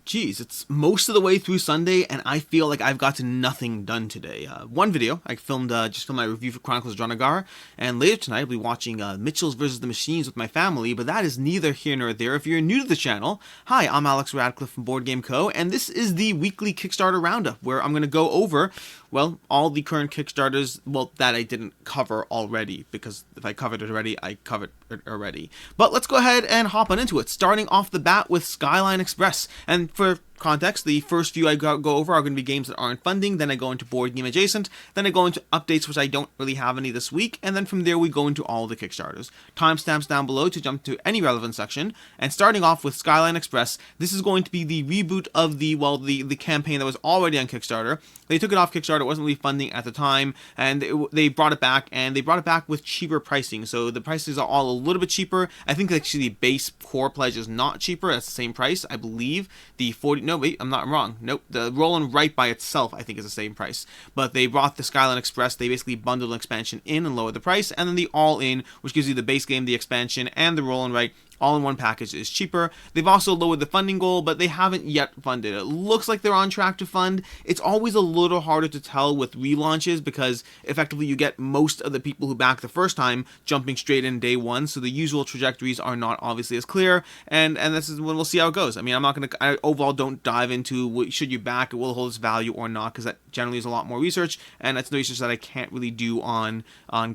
Geez, it's most of the way through Sunday, and I feel like I've gotten nothing done today. One video, I just filmed my review for Chronicles of Dranagar, and later tonight I'll be watching Mitchell's vs. the Machines with my family, but that is neither here nor there. If you're new to the channel, hi, I'm Alex Radcliffe from Board Game Co., and this is the weekly Kickstarter roundup, where I'm going to go over, well, all the current Kickstarters, well, that I didn't cover already, because if I covered it already, I covered it already. But let's go ahead and hop on into it, starting off the bat with Skyline Express. And for context, the first few I go over are going to be games that aren't funding, then I go into board game adjacent, then I go into updates, which I don't really have any this week, and then from there we go into all the Kickstarters. Timestamps down below to jump to any relevant section, and starting off with Skyline Express, this is going to be the reboot of the campaign that was already on Kickstarter. They took it off Kickstarter, it wasn't really funding at the time, and they brought it back, and they brought it back with cheaper pricing, so the prices are all a little bit cheaper. I think actually the base core pledge is not cheaper, it's the same price, I believe. The 40, no wait, I'm wrong. Nope, the Roll and Write by itself I think is the same price. But they brought the Skyline Express, they basically bundled an expansion in and lowered the price, and then the All-In, which gives you the base game, the expansion, and the Roll and Write, all in one package, is cheaper. They've also lowered the funding goal, but they haven't yet funded. It looks like they're on track to fund. It's always a little harder to tell with relaunches because effectively you get most of the people who back the first time jumping straight in day one, so the usual trajectories are not obviously as clear, and this is when we'll see how it goes. I mean, I overall don't dive into should you back, it will hold its value or not, because that generally is a lot more research, and that's no research that I can't really do on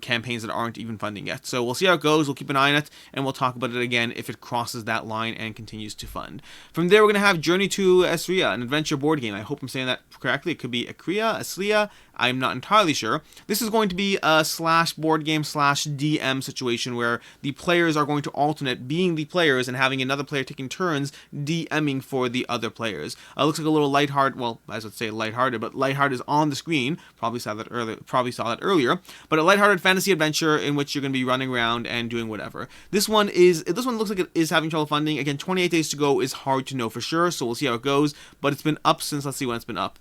campaigns that aren't even funding yet. So we'll see how it goes, we'll keep an eye on it, and we'll talk about it again if it crosses that line and continues to fund. From there, we're going to have Journey to Ecrya, an adventure board game. I hope I'm saying that correctly. It could be Ecrya. I'm not entirely sure. This is going to be a slash board game slash DM situation where the players are going to alternate being the players and having another player taking turns DMing for the other players. Looks like a little lighthearted, well, I would say lighthearted, but lighthearted is on the screen. Probably saw that earlier. But a lighthearted fantasy adventure in which you're going to be running around and doing whatever. This one looks like it is having trouble funding. Again, 28 days to go is hard to know for sure, so we'll see how it goes. But it's been up since, let's see when it's been up.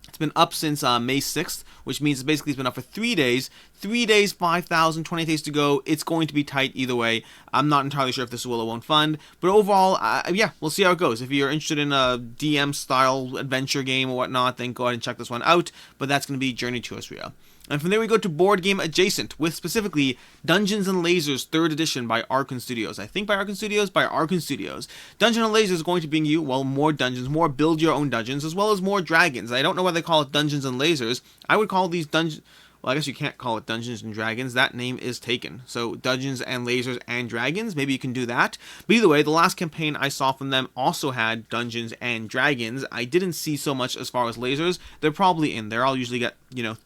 It's been up since May 6th, which means basically it's been up for 3 days. 3 days, 5,000, 20 days to go. It's going to be tight either way. I'm not entirely sure if this will or won't fund. But overall, yeah, we'll see how it goes. If you're interested in a DM-style adventure game or whatnot, then go ahead and check this one out. But that's going to be Journey to Ecrya. And from there we go to Board Game Adjacent, with specifically Dungeons & Lasers 3rd Edition by Arkane Studios. I think by Arkane Studios? By Arkane Studios. Dungeons & Lasers is going to bring you, well, more dungeons, more build-your-own dungeons, as well as more dragons. I don't know why they call it Dungeons & Lasers. I would call these dungeons... Well, I guess you can't call it Dungeons and Dragons. That name is taken. So Dungeons and Lasers and Dragons, maybe you can do that. But either way, the last campaign I saw from them also had Dungeons and Dragons. I didn't see so much as far as lasers. They're probably in there. I'll usually get,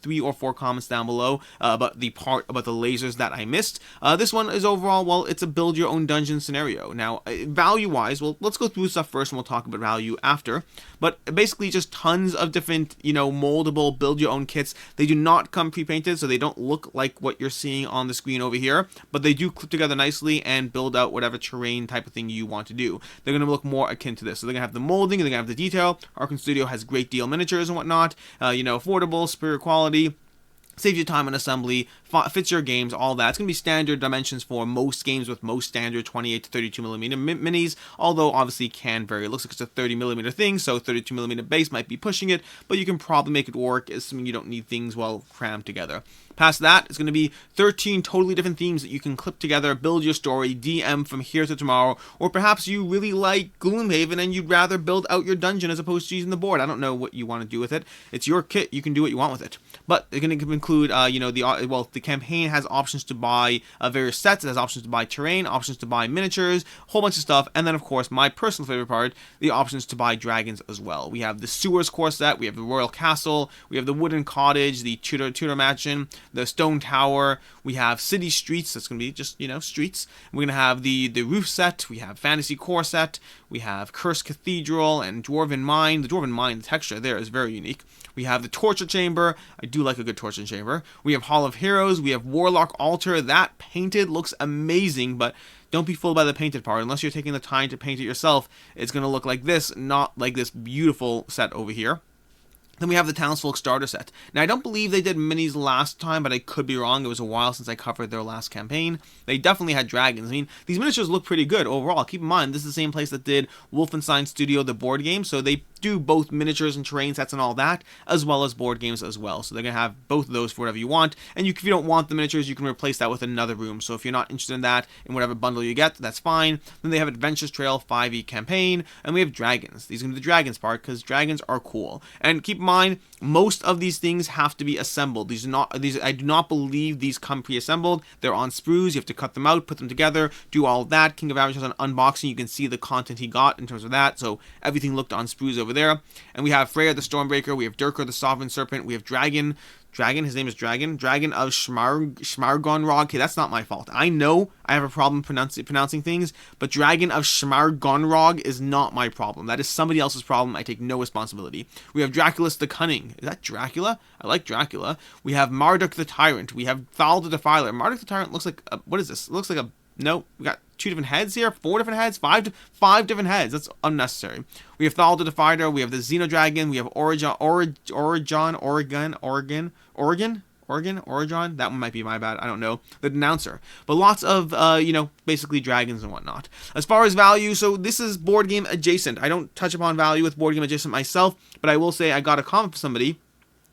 3 or 4 comments down below about the part about the lasers that I missed. This one is overall, well, it's a build your own dungeon scenario. Now, value-wise, well, let's go through stuff first and we'll talk about value after. But basically just tons of different, moldable build your own kits. They do not come pre-painted, so they don't look like what you're seeing on the screen over here, but they do clip together nicely and build out whatever terrain type of thing you want to do. They're going to look more akin to this. So they're going to have the molding, they're going to have the detail. Arkane Studio has great deal miniatures and whatnot, affordable, superior quality. Saves you time on assembly, fits your games, all that. It's going to be standard dimensions for most games with most standard 28 to 32 millimeter minis, although obviously it can vary. It looks like it's a 30 millimeter thing, so 32 millimeter base might be pushing it, but you can probably make it work, assuming you don't need things well crammed together. Past that, it's going to be 13 totally different themes that you can clip together, build your story, DM from here to tomorrow, or perhaps you really like Gloomhaven and you'd rather build out your dungeon as opposed to using the board. I don't know what you want to do with it. It's your kit. You can do what you want with it. But they're going to include, the campaign has options to buy various sets. It has options to buy terrain, options to buy miniatures, a whole bunch of stuff. And then, of course, my personal favorite part, the options to buy dragons as well. We have the Sewers core set, we have the Royal Castle, we have the Wooden Cottage, the Tudor Mansion, the Stone Tower, we have City Streets, that's going to be just, streets. We're going to have the Roof set, we have Fantasy Core set, we have Cursed Cathedral and Dwarven Mine. The Dwarven Mine, the texture there is very unique. We have the Torture Chamber. I do like a good Torture Chamber. We have Hall of Heroes. We have Warlock Altar. That painted looks amazing, but don't be fooled by the painted part. Unless you're taking the time to paint it yourself, it's going to look like this, not like this beautiful set over here. Then we have the Townsfolk starter set. Now, I don't believe they did minis last time, but I could be wrong. It was a while since I covered their last campaign. They definitely had dragons. I mean, these miniatures look pretty good overall. Keep in mind, this is the same place that did Wolfenstein Studio, the board game, so they do both miniatures and terrain sets and all that, as well as board games as well. So they're going to have both of those for whatever you want. And if you don't want the miniatures, you can replace that with another room. So if you're not interested in that, in whatever bundle you get, that's fine. Then they have Adventures Trail 5e campaign, and we have dragons. These are going to be the dragons part, because dragons are cool. And keep in mind, most of these things have to be assembled. I do not believe these come pre-assembled. They're on sprues. You have to cut them out, put them together, do all of that. King of Avarice has an unboxing. You can see the content he got in terms of that. So everything looked on sprues over there. And we have Freya the Stormbreaker. We have Durkar the Sovereign Serpent. We have Dragon, his name is Dragon of Schmargonrog. Okay, that's not my fault. I know I have a problem pronouncing things, but Dragon of Schmargonrog is not my problem. That is somebody else's problem. I take no responsibility. We have Draculus the Cunning. Is that Dracula? I like Dracula. We have Marduk the Tyrant. We have Thal the Defiler. Marduk the Tyrant looks like what is this? It looks like a no. We got 2 different heads here, 4 different heads, five different heads. That's unnecessary. We have Thal the Defiler. We have the Xenodragon. We have Oregon. That one might be my bad. I don't know. The Denouncer. But lots of, basically dragons and whatnot. As far as value, so this is board game adjacent. I don't touch upon value with board game adjacent myself, but I will say I got a comment from somebody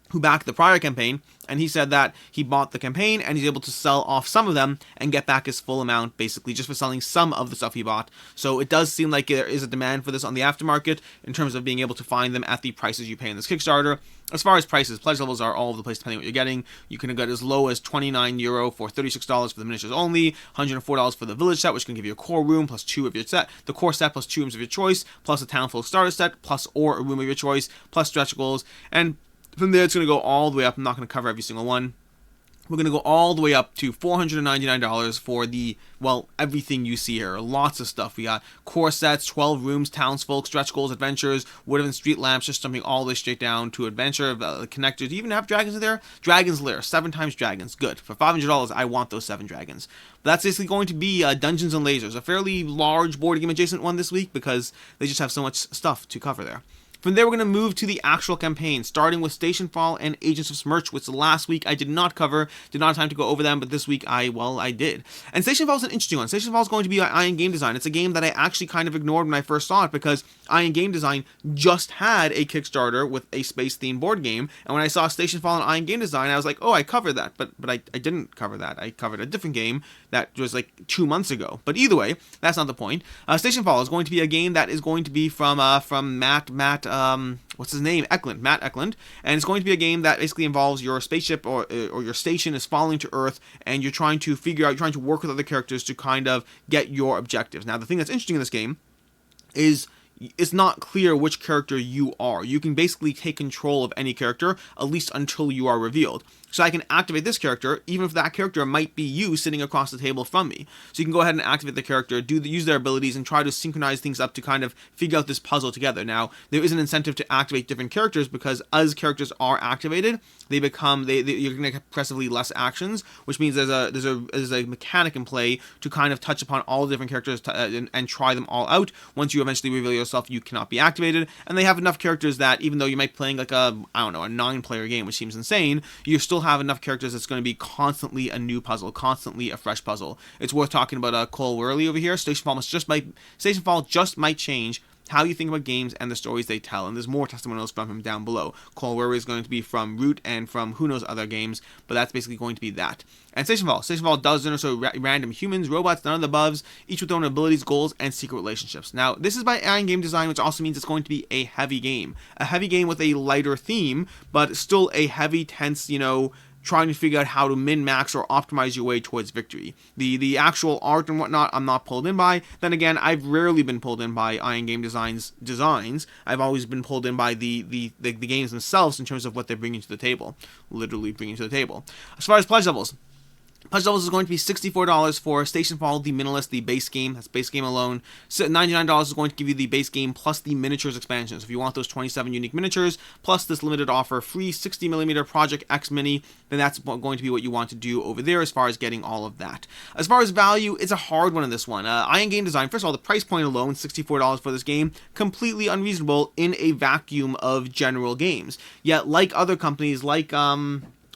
who backed the prior campaign, and he said that he bought the campaign and he's able to sell off some of them and get back his full amount, basically, just for selling some of the stuff he bought. So it does seem like there is a demand for this on the aftermarket in terms of being able to find them at the prices you pay in this Kickstarter. As far as prices, pledge levels are all over the place depending on what you're getting. You can get as low as €29 for $36 for the miniatures only, $104 for the village set, which can give you a core room plus 2 of your set, the core set plus 2 rooms of your choice, plus a Townfolk starter set, plus or a room of your choice, plus stretch goals, and from there, it's going to go all the way up. I'm not going to cover every single one. We're going to go all the way up to $499 for the, everything you see here. Lots of stuff. We got core sets, 12 rooms, townsfolk, stretch goals, adventures, wooden street lamps, just jumping all the way straight down to adventure, connectors. You even have dragons in there. Dragon's Lair, 7 times dragons. Good. For $500, I want those 7 dragons. But that's basically going to be Dungeons and Lasers, a fairly large board game adjacent one this week because they just have so much stuff to cover there. From there, we're going to move to the actual campaign, starting with Stationfall and Agents of Smersh, which last week I did not cover, did not have time to go over them, but this week I did. And Stationfall is an interesting one. Stationfall is going to be by Iron Game Design. It's a game that I actually kind of ignored when I first saw it because Iron Game Design just had a Kickstarter with a space-themed board game, and when I saw Stationfall and Iron Game Design, I was like, oh, I covered that, but I didn't cover that. I covered a different game that was like 2 months ago. But either way, that's not the point. Stationfall is going to be a game that is going to be from Matt what's his name? Matt Eklund, and it's going to be a game that basically involves your spaceship or your station is falling to Earth, and you're trying to work with other characters to kind of get your objectives. Now, the thing that's interesting in this game is it's not clear which character you are. You can basically take control of any character, at least until you are revealed. So I can activate this character, even if that character might be you sitting across the table from me. So you can go ahead and activate the character, use their abilities, and try to synchronize things up to kind of figure out this puzzle together. Now, there is an incentive to activate different characters because as characters are activated, you're going to get progressively less actions, which means there's a mechanic in play to kind of touch upon all the different characters and try them all out. Once you eventually reveal yourself, you cannot be activated, and they have enough characters that even though you might be playing like a 9-player game, which seems insane, you still have enough characters that's going to be constantly a new puzzle, constantly a fresh puzzle. It's worth talking about Cole Worley over here. Stationfall just might change how you think about games and the stories they tell, and there's more testimonials from him down below. Cole Worley is going to be from Root and from who knows other games, but that's basically going to be that. And Stationfall does so random humans, robots, none of the above, each with their own abilities, goals, and secret relationships. Now, this is by Iron Game Design, which also means it's going to be a heavy game. A heavy game with a lighter theme, but still a heavy, tense, trying to figure out how to min-max or optimize your way towards victory. The actual art and whatnot, I'm not pulled in by. Then again, I've rarely been pulled in by Iron Game Design's designs. I've always been pulled in by the games themselves in terms of what they're bringing to the table. Literally bringing to the table. As far as pledge levels, Pledge levels is going to be $64 for Stationfall, the Minimalist, the base game. That's base game alone. So $99 is going to give you the base game plus the miniatures expansion. So if you want those 27 unique miniatures plus this limited offer free 60mm Project X Mini, then that's going to be what you want to do over there as far as getting all of that. As far as value, it's a hard one in this one. Iron Game Design, first of all, the price point alone, $64 for this game, completely unreasonable in a vacuum of general games. Yet, like other companies, like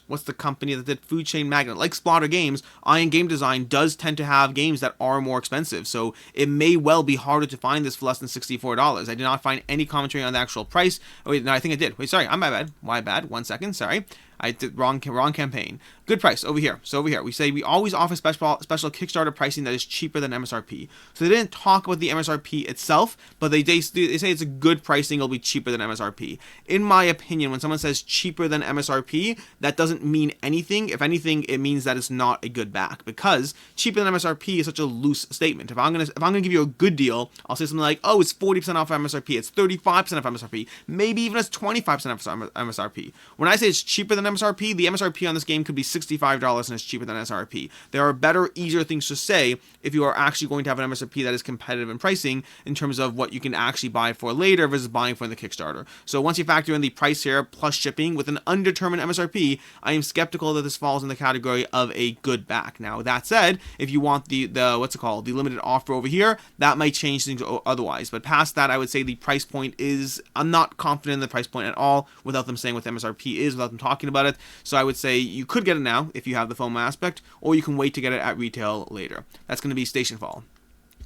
what's the company that did Food Chain Magnet? Like Splatter Games, Iron Game Design does tend to have games that are more expensive, so it may well be harder to find this for less than $64. I did not find any commentary on the actual price. Oh, wait, no, I think I did. Wait, sorry, my bad. My bad. 1 second, sorry. I did wrong campaign. Good price over here. So over here, we say we always offer special Kickstarter pricing that is cheaper than MSRP. So they didn't talk about the MSRP itself, but they say it's a good pricing. It'll be cheaper than MSRP. In my opinion, when someone says cheaper than MSRP, that doesn't mean anything. If anything, it means that it's not a good back, because cheaper than MSRP is such a loose statement. If I'm gonna give you a good deal, I'll say something like, oh, it's 40% off MSRP. It's 35% off MSRP. Maybe even it's 25% off MSRP. When I say it's cheaper than MSRP, the MSRP on this game could be $65 and it's cheaper than MSRP. There are better, easier things to say if you are actually going to have an MSRP that is competitive in pricing in terms of what you can actually buy for later versus buying for the Kickstarter. So once you factor in the price here plus shipping with an undetermined MSRP, I am skeptical that this falls in the category of a good back. Now, that said, if you want the what's it called, the limited offer over here, that might change things otherwise. But past that, I would say the price point is, I'm not confident in the price point at all without them saying what the MSRP is, without them talking about it. So I would say you could get it now if you have the FOMO aspect, or you can wait to get it at retail later. That's going to be Stationfall.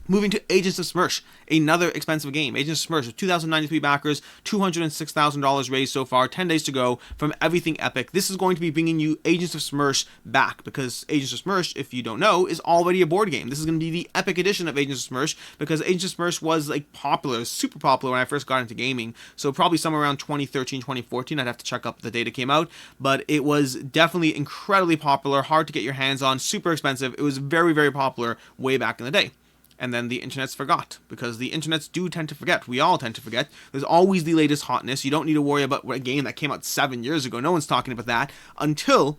Moving to Agents of Smersh, another expensive game. Agents of Smersh with 2,093 backers, $206,000 raised so far, 10 days to go from everything epic. This is going to be bringing you Agents of Smersh back, because Agents of Smersh, if you don't know, is already a board game. This is going to be the epic edition of Agents of Smersh, because Agents of Smersh was like popular, super popular when I first got into gaming. So probably somewhere around 2013, 2014. I'd have to check up the date it came out, but it was definitely incredibly popular, hard to get your hands on, super expensive. It was very, very popular way back in the day. And then the internets forgot, because the internets do tend to forget. We all tend to forget. There's always the latest hotness. You don't need to worry about a game that came out 7 years ago. No one's talking about that until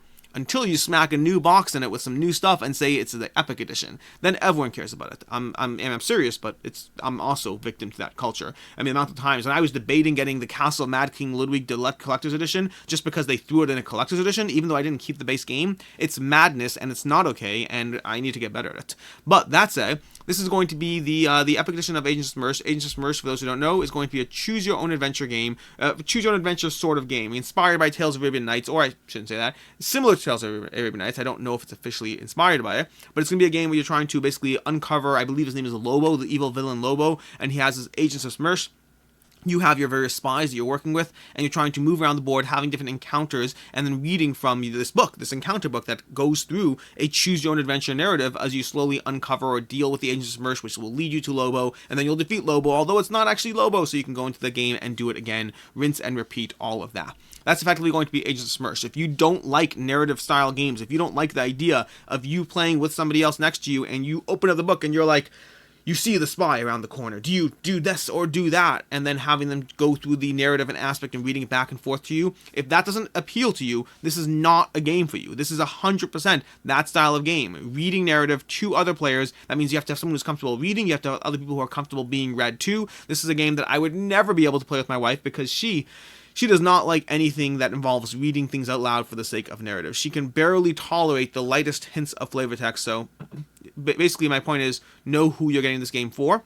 you smack a new box in it with some new stuff and say it's the epic edition. Then everyone cares about it. I'm serious, but I'm also victim to that culture. I mean, the amount of times when I was debating getting the Castle Mad King Ludwig Deluxe Collector's Edition just because they threw it in a Collector's Edition, even though I didn't keep the base game, it's madness and it's not okay, and I need to get better at it. But that said, this is going to be the epic edition of Agents of Smersh. Agents of Smersh, for those who don't know, is going to be a choose-your-own-adventure game, choose-your-own-adventure sort of game, inspired by Tales of Arabian Nights, or I shouldn't say that, similar to Tales of Arabian Nights. I don't know if it's officially inspired by it, but it's going to be a game where you're trying to basically uncover, I believe his name is Lobo, the evil villain Lobo, and he has his Agents of Smersh. You have your various spies that you're working with, and you're trying to move around the board, having different encounters, and then reading from this book, this encounter book that goes through a choose-your-own-adventure narrative as you slowly uncover or deal with the Agents of Smersh, which will lead you to Lobo, and then you'll defeat Lobo, although it's not actually Lobo, so you can go into the game and do it again, rinse and repeat all of that. That's effectively going to be Agents of Smersh. If you don't like narrative-style games, if you don't like the idea of you playing with somebody else next to you, and you open up the book and you're like, you see the spy around the corner. Do you do this or do that? And then having them go through the narrative and aspect and reading it back and forth to you. If that doesn't appeal to you, this is not a game for you. This is 100% that style of game. Reading narrative to other players. That means you have to have someone who's comfortable reading. You have to have other people who are comfortable being read to. This is a game that I would never be able to play with my wife, because she does not like anything that involves reading things out loud for the sake of narrative. She can barely tolerate the lightest hints of flavor text. So basically my point is, know who you're getting this game for,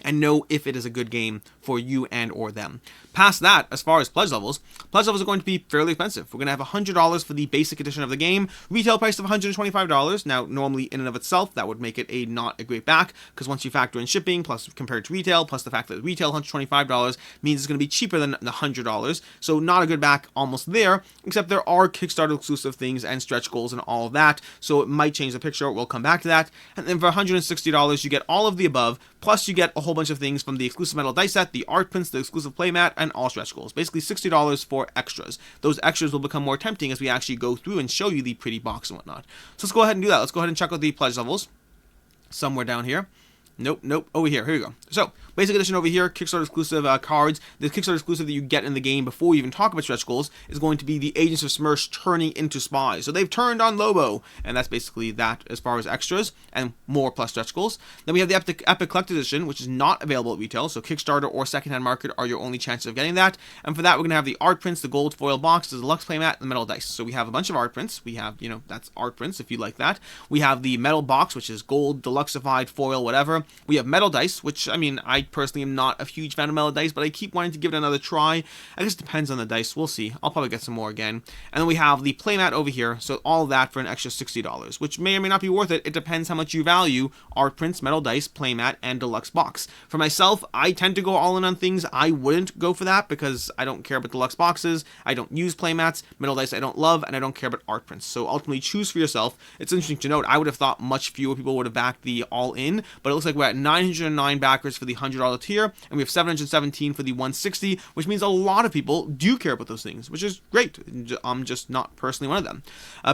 and know if it is a good game for you and or them. Past that, as far as pledge levels are going to be fairly expensive. We're going to have $100 for the basic edition of the game, retail price of $125. Now, normally in and of itself, that would make it not a great back, because once you factor in shipping, plus compared to retail, plus the fact that retail $125 means it's going to be cheaper than the $100. So not a good back almost there, except there are Kickstarter exclusive things and stretch goals and all of that, so it might change the picture. We'll come back to that. And then for $160, you get all of the above, plus you get a whole bunch of things from the exclusive metal dice set, the art prints, the exclusive playmat, and all stretch goals. Basically $60 for extras. Those extras will become more tempting as we actually go through and show you the pretty box and whatnot. So let's go ahead and do that. Let's go ahead and check out the pledge levels somewhere down here. Nope. Over here. Here we go. So, basic edition over here, Kickstarter exclusive cards. The Kickstarter exclusive that you get in the game before you even talk about stretch goals is going to be the Agents of Smersh turning into spies. So they've turned on Lobo, and that's basically that as far as extras and more plus stretch goals. Then we have the Epic Collector's Edition, which is not available at retail. So Kickstarter or secondhand market are your only chances of getting that. And for that, we're going to have the art prints, the gold foil box, the deluxe playmat, and the metal dice. So we have a bunch of art prints. We have, that's art prints if you like that. We have the metal box, which is gold, deluxeified, foil, whatever. We have metal dice, which, I personally am not a huge fan of metal dice, but I keep wanting to give it another try. I guess it depends on the dice. We'll see. I'll probably get some more again. And then we have the playmat over here, so all of that for an extra $60, which may or may not be worth it. It depends how much you value art prints, metal dice, playmat, and deluxe box. For myself, I tend to go all in on things. I wouldn't go for that because I don't care about deluxe boxes. I don't use playmats. Metal dice I don't love, and I don't care about art prints. So ultimately, choose for yourself. It's interesting to note, I would have thought much fewer people would have backed the all-in, but it looks like we're at 909 backers for the $100 tier, and we have 717 for the 160, which means a lot of people do care about those things, which is great. I'm just not personally one of them.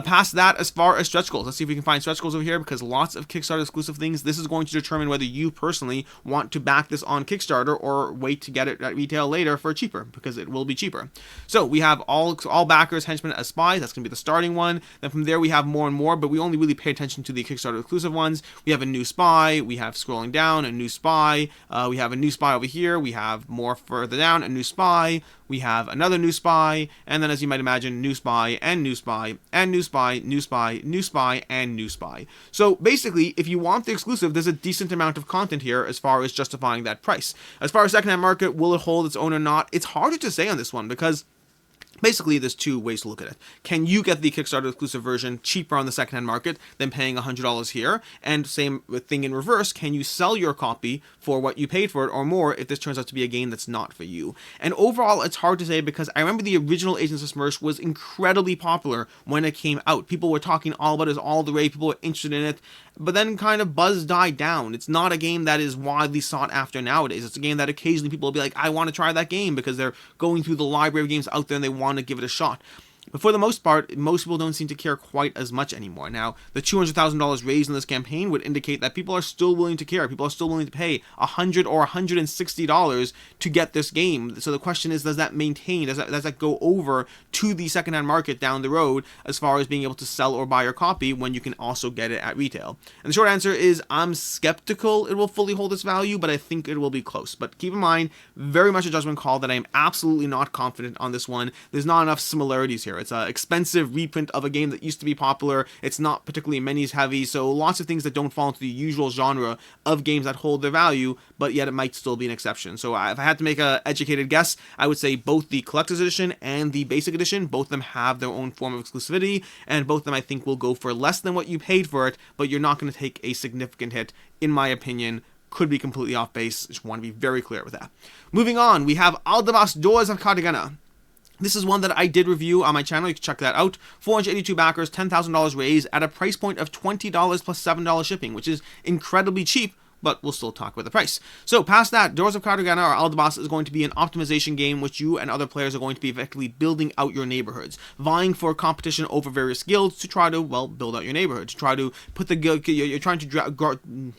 Past that, as far as stretch goals, let's see if we can find stretch goals over here, because lots of Kickstarter exclusive things. This is going to determine whether you personally want to back this on Kickstarter or wait to get it at retail later for cheaper, because it will be cheaper. So we have all backers, henchmen as spies. That's going to be the starting one. Then from there we have more and more, but we only really pay attention to the Kickstarter exclusive ones. We have a new spy. We have, scrolling down, a new spy. We have a new spy over here. We have more further down, a new spy. We have another new spy, and then, as you might imagine, new spy, and new spy, and new spy, new spy, new spy, and new spy. So basically, if you want the exclusive, there's a decent amount of content here as far as justifying that price. As far as secondhand market, will it hold its own or not? It's harder to say on this one, because basically, there's two ways to look at it. Can you get the Kickstarter exclusive version cheaper on the secondhand market than paying $100 here? And same thing in reverse, can you sell your copy for what you paid for it or more if this turns out to be a game that's not for you? And overall, it's hard to say, because I remember the original Agents of Smersh was incredibly popular when it came out. People were talking all about it as all the rage, people were interested in it, but then kind of buzz died down. It's not a game that is widely sought after nowadays. It's a game that occasionally people will be like, I want to try that game, because they're going through the library of games out there and they want to give it a shot. But for the most part, most people don't seem to care quite as much anymore. Now, the $200,000 raised in this campaign would indicate that people are still willing to care. People are still willing to pay $100 or $160 to get this game. So the question is, does that maintain? Does that go over to the secondhand market down the road as far as being able to sell or buy your copy when you can also get it at retail? And the short answer is, I'm skeptical it will fully hold its value, but I think it will be close. But keep in mind, very much a judgment call that I am absolutely not confident on this one. There's not enough similarities here. It's an expensive reprint of a game that used to be popular. It's not particularly minis heavy, so lots of things that don't fall into the usual genre of games that hold their value, but yet it might still be an exception. So if I had to make an educated guess, I would say both the Collector's Edition and the Basic Edition, both of them have their own form of exclusivity, and both of them I think will go for less than what you paid for it, but you're not going to take a significant hit, in my opinion. Could be completely off base. Just want to be very clear with that. Moving on, we have Aldabas Doors of Cartagena. This is one that I did review on my channel. You can check that out. 482 backers, $10,000 raised at a price point of $20 plus $7 shipping, which is incredibly cheap, but we'll still talk about the price. So past that, Doors of Cartagena, or Aldabas, is going to be an optimization game which you and other players are going to be effectively building out your neighborhoods, vying for competition over various guilds to try to, well, build out your neighborhood, to try to put the guild, you're trying to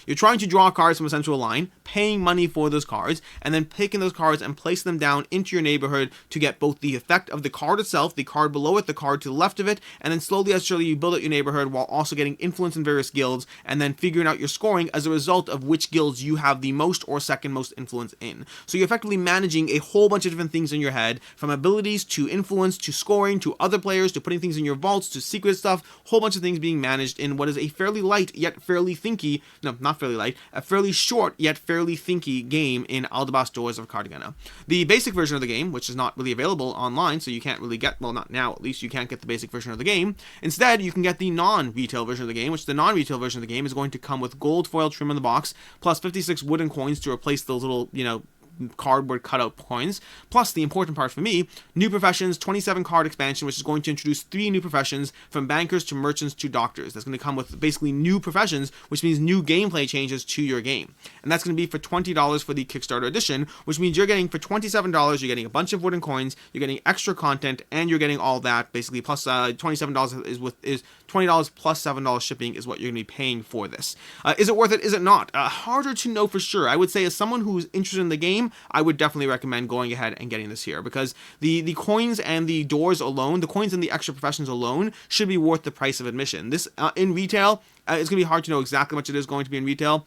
You're trying to draw cards from a central line, paying money for those cards, and then picking those cards and place them down into your neighborhood to get both the effect of the card itself, the card below it, the card to the left of it, and then slowly as surely you build out your neighborhood while also getting influence in various guilds, and then figuring out your scoring as a result of which guilds you have the most or second most influence in. So you're effectively managing a whole bunch of different things in your head, from abilities to influence to scoring to other players to putting things in your vaults to secret stuff, whole bunch of things being managed in what is a fairly light yet fairly thinky, no, not fairly light, a fairly short yet fairly thinky game in Aldabas Doors of Cartagena. The basic version of the game, which is not really available online, so you can't really get, well, not now at least, you can't get the basic version of the game. Instead, you can get the non-retail version of the game, which the non-retail version of the game is going to come with gold foil trim in the box, plus 56 wooden coins to replace those little, cardboard cutout coins. Plus, the important part for me, new professions, 27 card expansion, which is going to introduce 3 new professions from bankers to merchants to doctors. That's going to come with basically new professions, which means new gameplay changes to your game. And that's going to be for $20 for the Kickstarter edition, which means you're getting for $27, you're getting a bunch of wooden coins, you're getting extra content, and you're getting all that basically plus $27 is $20 plus $7 shipping is what you're going to be paying for this. Is it worth it? Is it not? Harder to know for sure. I would say as someone who's interested in the game, I would definitely recommend going ahead and getting this here because the coins and the doors alone, the coins and the extra professions alone should be worth the price of admission. This in retail, it's going to be hard to know exactly how much it is going to be in retail.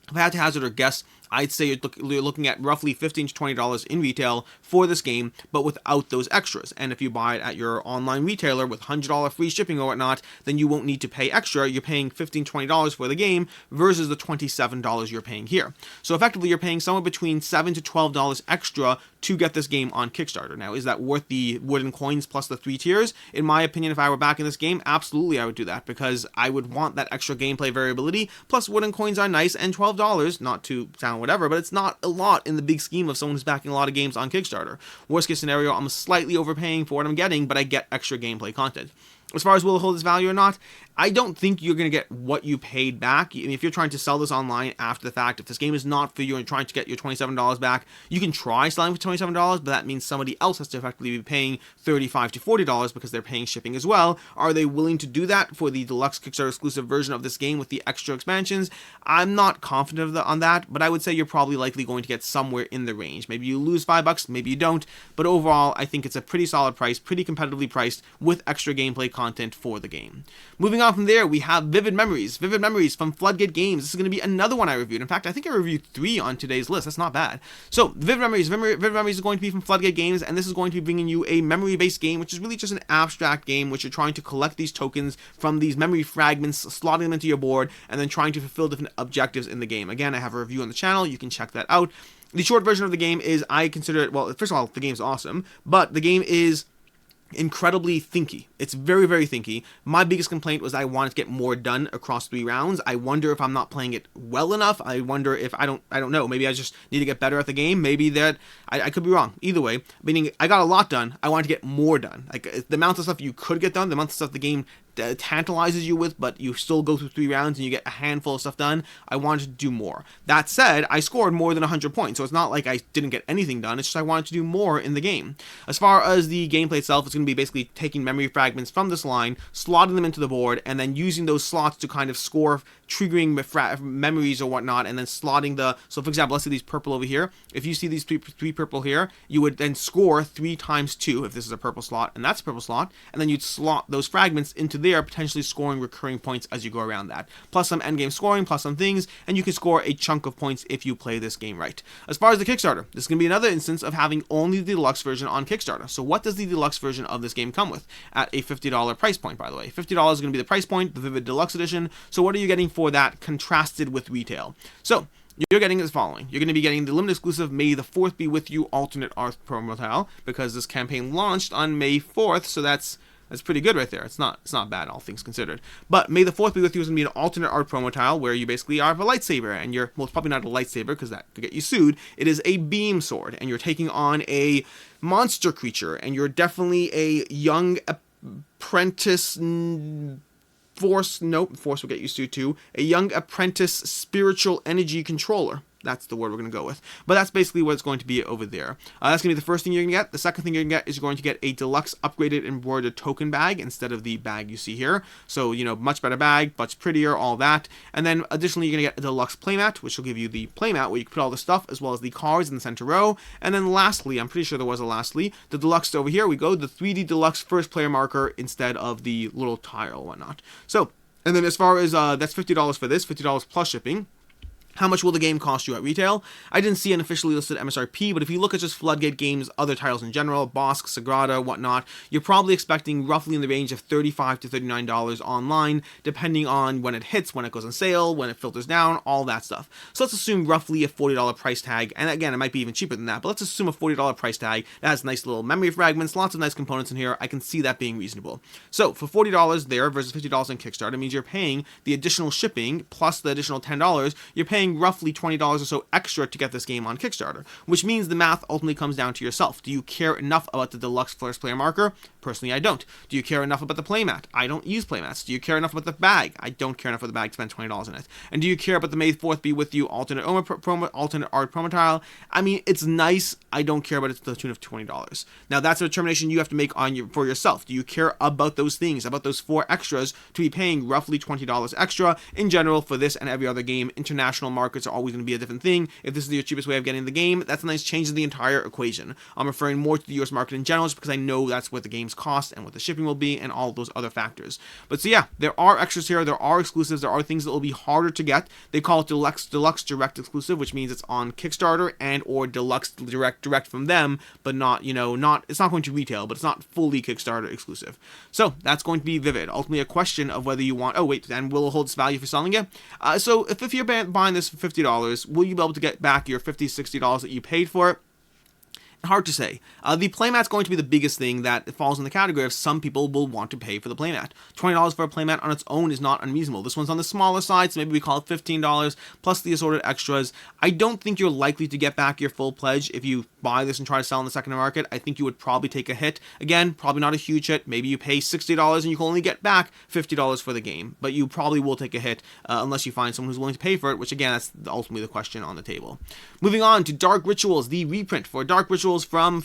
If I had to hazard a guess, I'd say you're looking at roughly $15 to $20 in retail for this game, but without those extras. And if you buy it at your online retailer with $100 free shipping or whatnot, then you won't need to pay extra. You're paying $15, $20 for the game versus the $27 you're paying here. So effectively, you're paying somewhere between $7 to $12 extra to get this game on Kickstarter. Now, is that worth the wooden coins plus the 3 tiers? In my opinion, if I were back in this game, absolutely I would do that because I would want that extra gameplay variability. Plus, wooden coins are nice, and $12, not to sound whatever, but it's not a lot in the big scheme of someone who's backing a lot of games on Kickstarter. Worst case scenario, I'm slightly overpaying for what I'm getting, but I get extra gameplay content. As far as will it hold its value or not, I don't think you're going to get what you paid back. I mean, if you're trying to sell this online after the fact, if this game is not for you and you're trying to get your $27 back, you can try selling for $27, but that means somebody else has to effectively be paying $35 to $40 because they're paying shipping as well. Are they willing to do that for the deluxe Kickstarter exclusive version of this game with the extra expansions? I'm not confident on that, but I would say you're probably likely going to get somewhere in the range. Maybe you lose $5, maybe you don't, but overall, I think it's a pretty solid price, pretty competitively priced with extra gameplay content for the game. Moving on from there, we have Vivid Memories. Vivid Memories from Floodgate Games. This is going to be another one I reviewed. In fact, I think I reviewed 3 on today's list. That's not bad. So, Vivid Memories is going to be from Floodgate Games, and this is going to be bringing you a memory-based game, which is really just an abstract game, which you're trying to collect these tokens from these memory fragments, slotting them into your board, and then trying to fulfill different objectives in the game. Again, I have a review on the channel. You can check that out. The short version of the game is, I consider it, well, first of all, the game's awesome, but the game is incredibly thinky. It's very, very thinky. My biggest complaint was I wanted to get more done across 3 rounds. I wonder if I'm not playing it well enough. I wonder if I don't know. Maybe I just need to get better at the game. Maybe that I could be wrong. Either way, meaning I got a lot done. I wanted to get more done. Like the amount of stuff you could get done, the amount of stuff the game tantalizes you with, but you still go through 3 rounds and you get a handful of stuff done. I wanted to do more. That said, I scored more than 100 points, so it's not like I didn't get anything done. It's just I wanted to do more in the game. As far as the gameplay itself, it's going to be basically taking memory fragments from this line, slotting them into the board, and then using those slots to kind of score triggering memories or whatnot, and then slotting the, so for example, let's say these purple over here. If you see these three purple here, you would then score 3 times 2 if this is a purple slot, and that's a purple slot, and then you'd slot those fragments into there, potentially scoring recurring points as you go around that. Plus some endgame scoring, plus some things, and you can score a chunk of points if you play this game right. As far as the Kickstarter, this is going to be another instance of having only the deluxe version on Kickstarter. So what does the deluxe version of this game come with? At a $50 price point, by the way. $50 is going to be the price point, the Vivid Deluxe Edition. So what are you getting for that contrasted with retail? So you're getting the following. You're going to be getting the limited exclusive May the 4th Be With You alternate art promo tile, because this campaign launched on May 4th, so that's pretty good right there. It's not bad, all things considered. But May the 4th Be With You is going to be an alternate art promo tile where you basically have a lightsaber, and you're, well, it's probably not a lightsaber because that could get you sued. It is a beam sword, and you're taking on a monster creature, and you're definitely a young apprentice force will get you sued too. A young apprentice spiritual energy controller. That's the word we're going to go with. But that's basically what it's going to be over there. That's going to be the first thing you're going to get. The second thing you're going to get is you're going to get a deluxe upgraded embroidered token bag instead of the bag you see here. So, you know, much better bag, much prettier, all that. And then additionally, you're going to get a deluxe playmat, which will give you the playmat where you can put all the stuff as well as the cards in the center row. And then lastly, I'm pretty sure there was a lastly, the deluxe over here we go, the 3D deluxe first player marker instead of the little tile and whatnot. So, and then as far as, that's $50 for this, $50 plus shipping. How much will the game cost you at retail? I didn't see an officially listed MSRP, but if you look at just Floodgate Games' other titles in general, Bossk, Sagrada, whatnot, you're probably expecting roughly in the range of $35 to $39 online, depending on when it hits, when it goes on sale, when it filters down, all that stuff. So let's assume roughly a $40 price tag, and again, it might be even cheaper than that, but let's assume a $40 price tag that has nice little memory fragments, lots of nice components in here. I can see that being reasonable. So for $40 there versus $50 on Kickstarter, it means you're paying the additional shipping plus the additional $10, you're paying paying roughly $20 or so extra to get this game on Kickstarter, which means the math ultimately comes down to yourself. Do you care enough about the deluxe first player marker? Personally, I don't. Do you care enough about the playmat? I don't use playmats. Do you care enough about the bag? I don't care enough about the bag to spend $20 on it. And do you care about the May 4th be with you alternate art promo tile? I mean, it's nice. I don't care about it to the tune of $20. Now, that's a determination you have to make for yourself. Do you care about those things, about those 4 extras, to be paying roughly $20 extra? In general, for this and every other game, international markets are always going to be a different thing. If this is your cheapest way of getting the game, that's a nice change in the entire equation. I'm referring more to the US market in general, just because I know that's what the game's cost and what the shipping will be and all of those other factors. But so yeah, there are extras here, there are exclusives, there are things that will be harder to get. They call it deluxe direct exclusive, which means it's on Kickstarter and or deluxe direct from them, but not, it's not going to retail, but it's not fully Kickstarter exclusive. So that's going to be Vivid. Ultimately a question of whether you want, and will it hold its value for selling it? So if you're buying this for $50, will you be able to get back your $50, $60 that you paid for it? Hard to say. The playmat's going to be the biggest thing that falls in the category of some people will want to pay for the playmat. $20 for a playmat on its own is not unreasonable. This one's on the smaller side, so maybe we call it $15 plus the assorted extras. I don't think you're likely to get back your full pledge if you buy this and try to sell in the secondary market. I think you would probably take a hit. Again, probably not a huge hit. Maybe you pay $60 and you can only get back $50 for the game, but you probably will take a hit unless you find someone who's willing to pay for it, which again, that's ultimately the question on the table. Moving on to Dark Rituals, the reprint for Dark Rituals from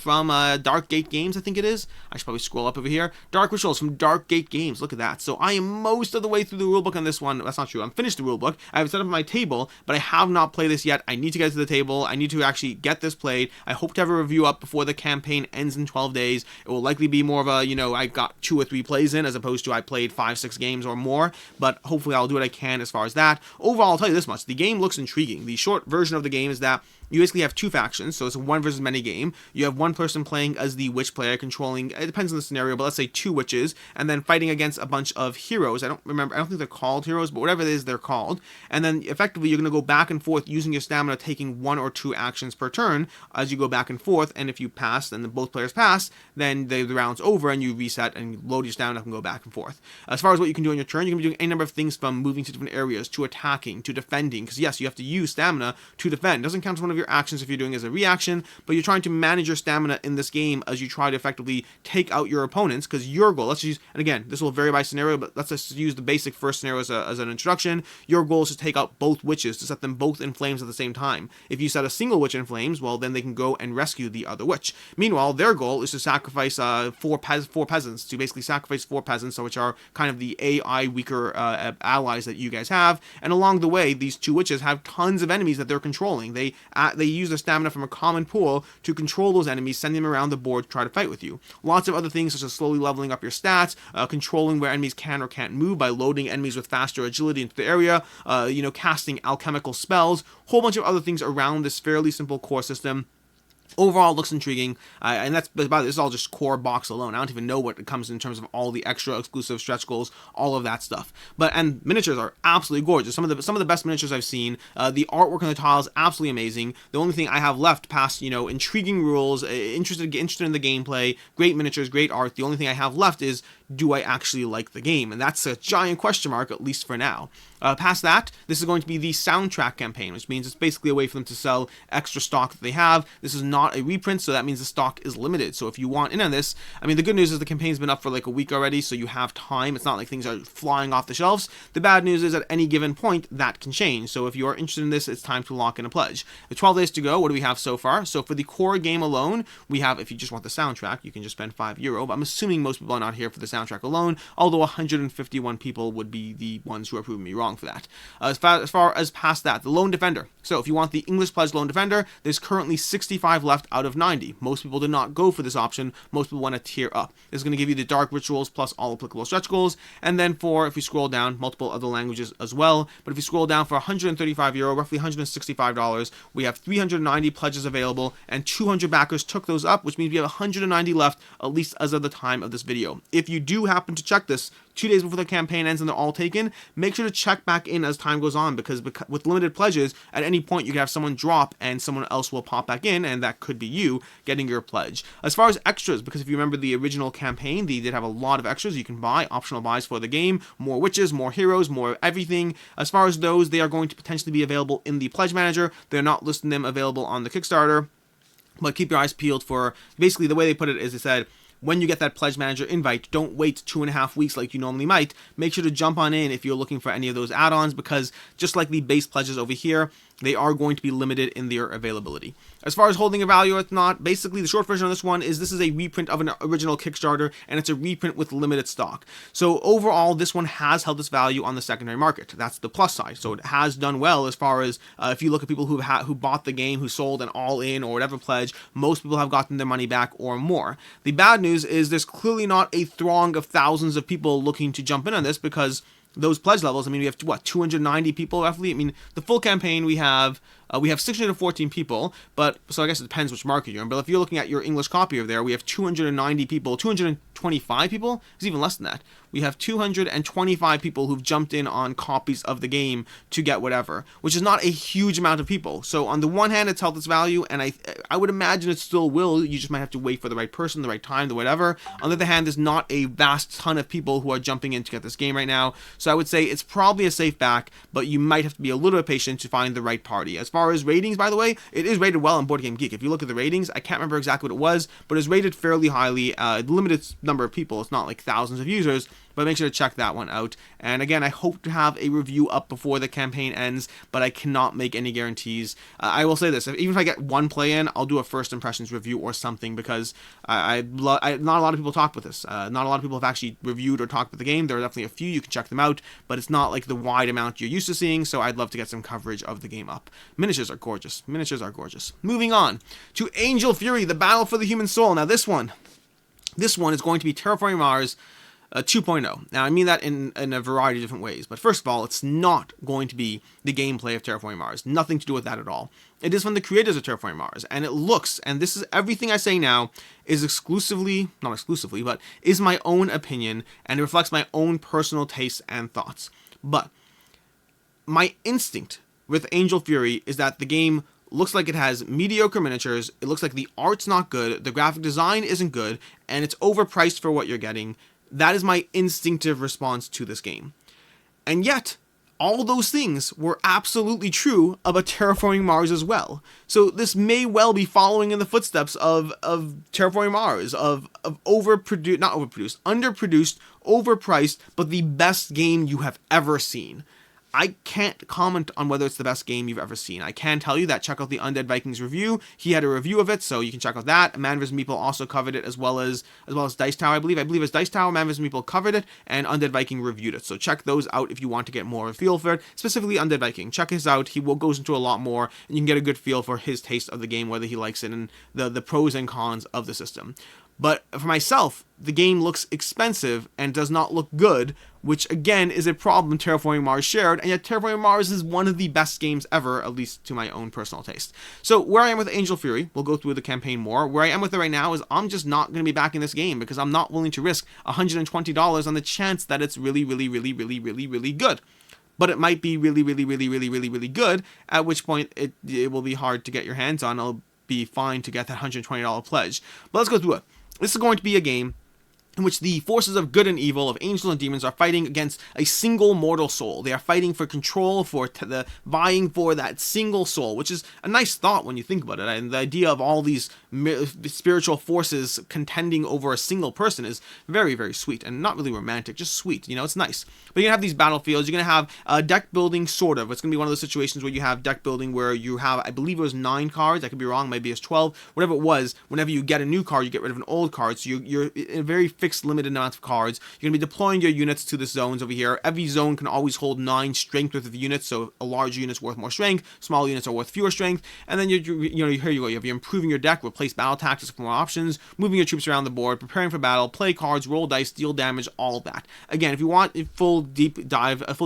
Dark Gate Games, I think it is. I should probably scroll up over here. Dark Rituals from Dark Gate Games. Look at that. So I am most of the way through the rulebook on this one. That's not true. I'm finished the rulebook. I have it set up on my table, but I have not played this yet. I need to get to the table. I need to actually get this played. I hope to have a review up before the campaign ends in 12 days. It will likely be more of a, I got 2 or 3 plays in as opposed to I played 5, 6 games or more, but hopefully I'll do what I can as far as that. Overall, I'll tell you this much. The game looks intriguing. The short version of the game is that you basically have 2 factions, so it's a 1 versus many game. You have one person playing as the witch player, controlling, it depends on the scenario, but let's say 2 witches, and then fighting against a bunch of heroes. I don't think they're called heroes, but whatever it is, they're called. And then effectively, you're going to go back and forth using your stamina, taking 1 or 2 actions per turn as you go back and forth, and if you pass, then both players pass, then the round's over, and you reset and load your stamina and go back and forth. As far as what you can do on your turn, you can be doing any number of things from moving to different areas, to attacking, to defending, because yes, you have to use stamina to defend. It doesn't count as one of your actions if you're doing as a reaction, but you're trying to manage your stamina in this game as you try to effectively take out your opponents, because your goal, let's use, and again, this will vary by scenario, but let's just use the basic first scenario as an introduction. Your goal is to take out both witches, to set them both in flames at the same time. If you set a single witch in flames, well, then they can go and rescue the other witch. Meanwhile, their goal is to sacrifice 4 peasants, to basically sacrifice 4 peasants, which are kind of the AI weaker allies that you guys have, and along the way, these 2 witches have tons of enemies that they're controlling. They use their stamina from a common pool to control those enemies, send them around the board to try to fight with you. Lots of other things, such as slowly leveling up your stats, controlling where enemies can or can't move by loading enemies with faster agility into the area, casting alchemical spells, whole bunch of other things around this fairly simple core system. Overall, it looks intriguing, and this is all just core box alone. I don't even know what it comes in terms of all the extra exclusive stretch goals, all of that stuff. And miniatures are absolutely gorgeous. Some of the best miniatures I've seen. The artwork on the tiles absolutely amazing. The only thing I have left past intriguing rules, interested in the gameplay, great miniatures, great art. The only thing I have left is, do I actually like the game? And that's a giant question mark, at least for now. Past that, this is going to be the soundtrack campaign, which means it's basically a way for them to sell extra stock that they have. This is not a reprint, so that means the stock is limited. So if you want in on this, the good news is the campaign's been up for like a week already, so you have time. It's not like things are flying off the shelves. The bad news is at any given point, that can change. So if you are interested in this, it's time to lock in a pledge. With 12 days to go, what do we have so far? So for the core game alone, we have, if you just want the soundtrack, you can just spend €5, but I'm assuming most people are not here for the soundtrack alone, although 151 people would be the ones who are proving me wrong for that. As far as past that, the Lone Defender. So if you want the English Pledge Lone Defender, there's currently 65 left out of 90. Most people did not go for this option. Most people want to tier up. This is going to give you the Dark Rituals plus all applicable stretch goals. And then if you scroll down, multiple other languages as well. But if you scroll down for €135, roughly $165, we have 390 pledges available, and 200 backers took those up, which means we have 190 left, at least as of the time of this video. If you do happen to check this 2 days before the campaign ends and they're all taken, make sure to check back in as time goes on, because with limited pledges, at any any point you can have someone drop and someone else will pop back in, and that could be you getting your pledge. As far as extras, because if you remember the original campaign, they did have a lot of extras you can buy, optional buys for the game, more witches, more heroes, more everything. As far as those, they are going to potentially be available in the pledge manager. They're not listing them available on the Kickstarter, but keep your eyes peeled for, basically the way they put it is they said, when you get that pledge manager invite, don't wait 2.5 weeks like you normally might. Make sure to jump on in if you're looking for any of those add-ons, because just like the base pledges over here, they are going to be limited in their availability. As far as holding a value, it's not. Basically, the short version of this one is this is a reprint of an original Kickstarter, and it's a reprint with limited stock. So overall, this one has held its value on the secondary market. That's the plus side. So it has done well as far as if you look at people who bought the game, who sold an all-in or whatever pledge, most people have gotten their money back or more. The bad news is there's clearly not a throng of thousands of people looking to jump in on this, because those pledge levels, I mean, we have, 290 people roughly? I mean, the full campaign, we have 614 people, but, so I guess it depends which market you're in, but if you're looking at your English copy over there, we have 290 people, 225 people? It's even less than that. We have 225 people who've jumped in on copies of the game to get whatever, which is not a huge amount of people. So on the one hand, it's held its value, and I would imagine it still will. You just might have to wait for the right person, the right time, the whatever. On the other hand, there's not a vast ton of people who are jumping in to get this game right now. So I would say it's probably a safe back, but you might have to be a little bit patient to find the right party. As far as ratings, by the way, it is rated well on Board Game Geek. If you look at the ratings, I can't remember exactly what it was, but it's rated fairly highly. Limited number of people. It's not like thousands of users, but make sure to check that one out. And again, I hope to have a review up before the campaign ends, but I cannot make any guarantees. I will say this, even if I get one play in, I'll do a first impressions review or something, because not a lot of people talk with this. Not a lot of people have actually reviewed or talked with the game. There are definitely a few, you can check them out, but it's not like the wide amount you're used to seeing, so I'd love to get some coverage of the game up. Miniatures are gorgeous. Miniatures are gorgeous. Moving on to Angel Fury, the Battle for the Human Soul. Now this one is going to be Terraforming Mars 2.0. Now, I mean that in a variety of different ways, but first of all, it's not going to be the gameplay of Terraforming Mars. Nothing to do with that at all. It is from the creators of Terraforming Mars, and it looks, and this is everything I say now, is not exclusively, but is my own opinion, and it reflects my own personal tastes and thoughts. But my instinct with Angel Fury is that the game looks like it has mediocre miniatures, it looks like the art's not good, the graphic design isn't good, and it's overpriced for what you're getting. That is my instinctive response to this game. And yet, all those things were absolutely true about Terraforming Mars as well. So this may well be following in the footsteps of Terraforming Mars, of underproduced, overpriced, but the best game you have ever seen. I can't comment on whether it's the best game you've ever seen. I can tell you that check out the Undead Vikings review. He had a review of it, so you can check out that. Man vs. Meeple also covered it, as well as Dice Tower, I believe. I believe it's Dice Tower, Man vs. Meeple covered it, and Undead Viking reviewed it. So check those out if you want to get more of a feel for it. Specifically Undead Viking. Check his out. He goes into a lot more, and you can get a good feel for his taste of the game, whether he likes it, and the pros and cons of the system. But for myself, the game looks expensive and does not look good, which again is a problem Terraforming Mars shared, and yet Terraforming Mars is one of the best games ever, at least to my own personal taste. So where I am with Angel Fury, we'll go through the campaign more. Where I am with it right now is I'm just not going to be back in this game, because I'm not willing to risk $120 on the chance that it's really, really, really, really, really, really good. But it might be really, really, really, really, really, really good, at which point it will be hard to get your hands on. It'll be fine to get that $120 pledge. But let's go through it. This is going to be a game in which the forces of good and evil, of angels and demons, are fighting against a single mortal soul. They are fighting for control, vying for that single soul, which is a nice thought when you think about it. And the idea of all these spiritual forces contending over a single person is very, very sweet, and not really romantic, just sweet. You know, it's nice. But you're going to have these battlefields. You're going to have deck building, sort of. It's going to be one of those situations where you have deck building where you have, I believe it was 9 cards. I could be wrong. Maybe it's 12. Whatever it was, whenever you get a new card, you get rid of an old card. So you're in a very fixed, limited amount of cards. You're going to be deploying your units to the zones over here. Every zone can always hold 9 strength worth of units, so a large unit's worth more strength, small units are worth fewer strength, and then here you go. You have improving your deck, replace battle tactics for more options, moving your troops around the board, preparing for battle, play cards, roll dice, deal damage, all of that. Again, if you want a full deep dive into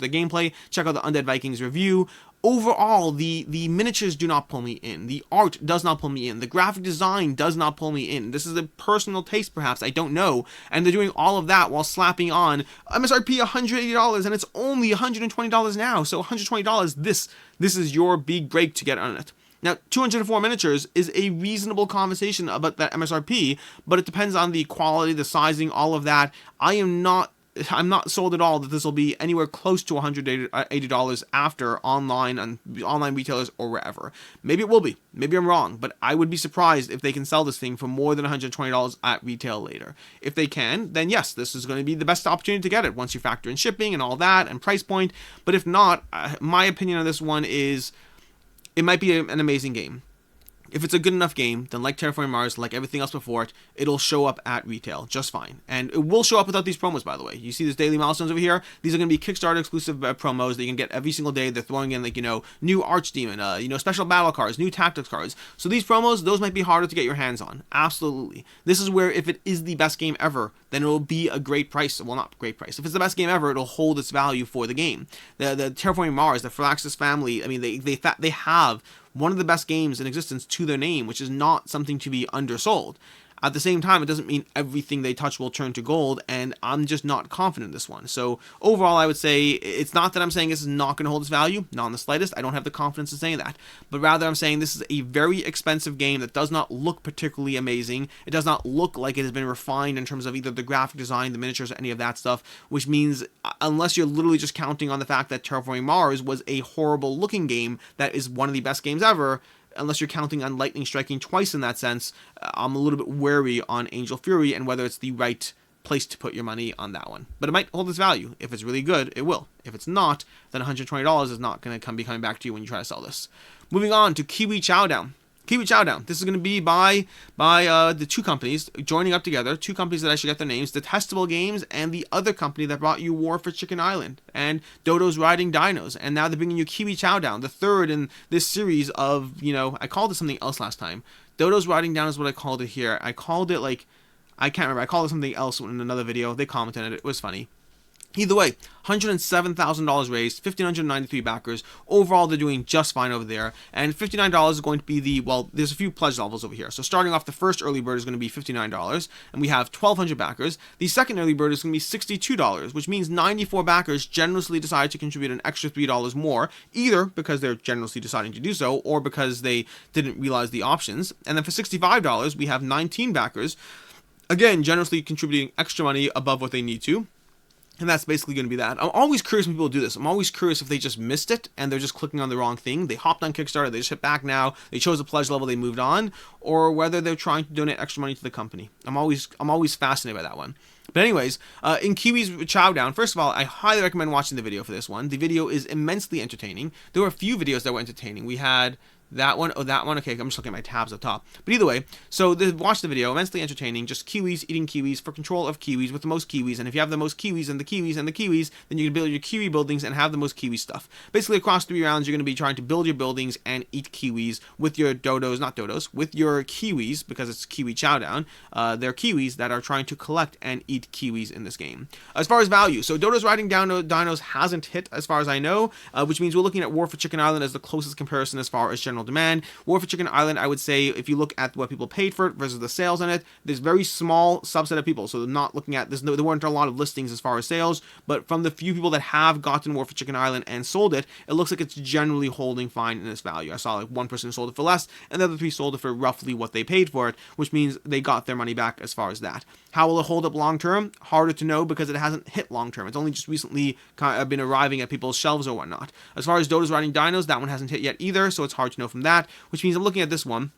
the gameplay, check out the Undead Vikings review. overall, the miniatures do not pull me in. The art does not pull me in. The graphic design does not pull me in. This is a personal taste, perhaps. I don't know. And they're doing all of that while slapping on MSRP $180, and it's only $120 now. So $120, this is your big break to get on it. Now, 204 miniatures is a reasonable conversation about that MSRP, but it depends on the quality, the sizing, all of that. I'm not sold at all that this will be anywhere close to $180 after online retailers or wherever. Maybe it will be. Maybe I'm wrong, but I would be surprised if they can sell this thing for more than $120 at retail later. If they can, then yes, this is going to be the best opportunity to get it once you factor in shipping and all that and price point. But if not, my opinion on this one is it might be an amazing game. If it's a good enough game, then like Terraforming Mars, like everything else before it, it'll show up at retail just fine. And it will show up without these promos, by the way. You see these daily milestones over here? These are going to be Kickstarter exclusive promos that you can get every single day. They're throwing in, like, new Archdemon, special battle cards, new tactics cards. So these promos, those might be harder to get your hands on. Absolutely. This is where, if it is the best game ever, then it'll be a great price. Well, not great price. If it's the best game ever, it'll hold its value for the game. The Terraforming Mars, the Firaxis family, I mean, they have one of the best games in existence to their name, which is not something to be undersold. At the same time, it doesn't mean everything they touch will turn to gold, and I'm just not confident in this one. So overall, I would say it's not that I'm saying this is not going to hold its value, not in the slightest. I don't have the confidence in saying that. But rather, I'm saying this is a very expensive game that does not look particularly amazing. It does not look like it has been refined in terms of either the graphic design, the miniatures, or any of that stuff, which means unless you're literally just counting on the fact that Terraforming Mars was a horrible looking game that is one of the best games ever, unless you're counting on lightning striking twice in that sense, I'm a little bit wary on Angel Fury and whether it's the right place to put your money on that one. But it might hold its value. If it's really good, it will. If it's not, then $120 is not going to be coming back to you when you try to sell this. Moving on to Kiwi Chow. Kiwi Chow. This is going to be by the two companies joining up together. Two companies that I should get their names: Detestable Games and the other company that brought you War for Chicken Island and Dodo's Riding Dinos. And now they're bringing you Kiwi Chow, the third in this series of, I called it something else last time. Dodo's Riding Down is what I called it here. I called it I can't remember. I called it something else in another video. They commented on it. It was funny. Either way, $107,000 raised, 1,593 backers. Overall, they're doing just fine over there. And $59 is going to be there's a few pledge levels over here. So starting off, the first early bird is going to be $59, and we have 1,200 backers. The second early bird is going to be $62, which means 94 backers generously decided to contribute an extra $3 more, either because they're generously deciding to do so, or because they didn't realize the options. And then for $65, we have 19 backers, again, generously contributing extra money above what they need to. And that's basically going to be that. I'm always curious when people do this. I'm always curious if they just missed it and they're just clicking on the wrong thing. They hopped on Kickstarter, they just hit back now, they chose a pledge level, they moved on, or whether they're trying to donate extra money to the company. I'm always fascinated by that one. But anyways, in Kiwi's Chow Down, first of all, I highly recommend watching the video for this one. The video is immensely entertaining. There were a few videos that were entertaining. We had that one. Okay, I'm just looking at my tabs up top. But either way, so watch the video, immensely entertaining. Just kiwis eating kiwis for control of kiwis with the most kiwis. And if you have the most kiwis and the kiwis and the kiwis, then you can build your kiwi buildings and have the most kiwi stuff. Basically, across 3 rounds, you're going to be trying to build your buildings and eat kiwis with your with your kiwis, because it's Kiwi Chow Down. They're kiwis that are trying to collect and eat kiwis in this game. As far as value, so Dodo's Riding Down Dinos hasn't hit as far as I know, which means we're looking at War for Chicken Island as the closest comparison as far as general demand. War for Chicken Island, I would say, if you look at what people paid for it versus the sales on it, there's very small subset of people. So they're not looking at this. There weren't a lot of listings as far as sales, but from the few people that have gotten War for Chicken Island and sold it, it looks like it's generally holding fine in its value. I saw one person sold it for less, and the other 3 sold it for roughly what they paid for it, which means they got their money back as far as that. How will it hold up long term? Harder to know because it hasn't hit long term. It's only just recently been arriving at people's shelves or whatnot. As far as Dodo's Riding Dinos, that one hasn't hit yet either, so it's hard to know from that, which means I'm looking at this one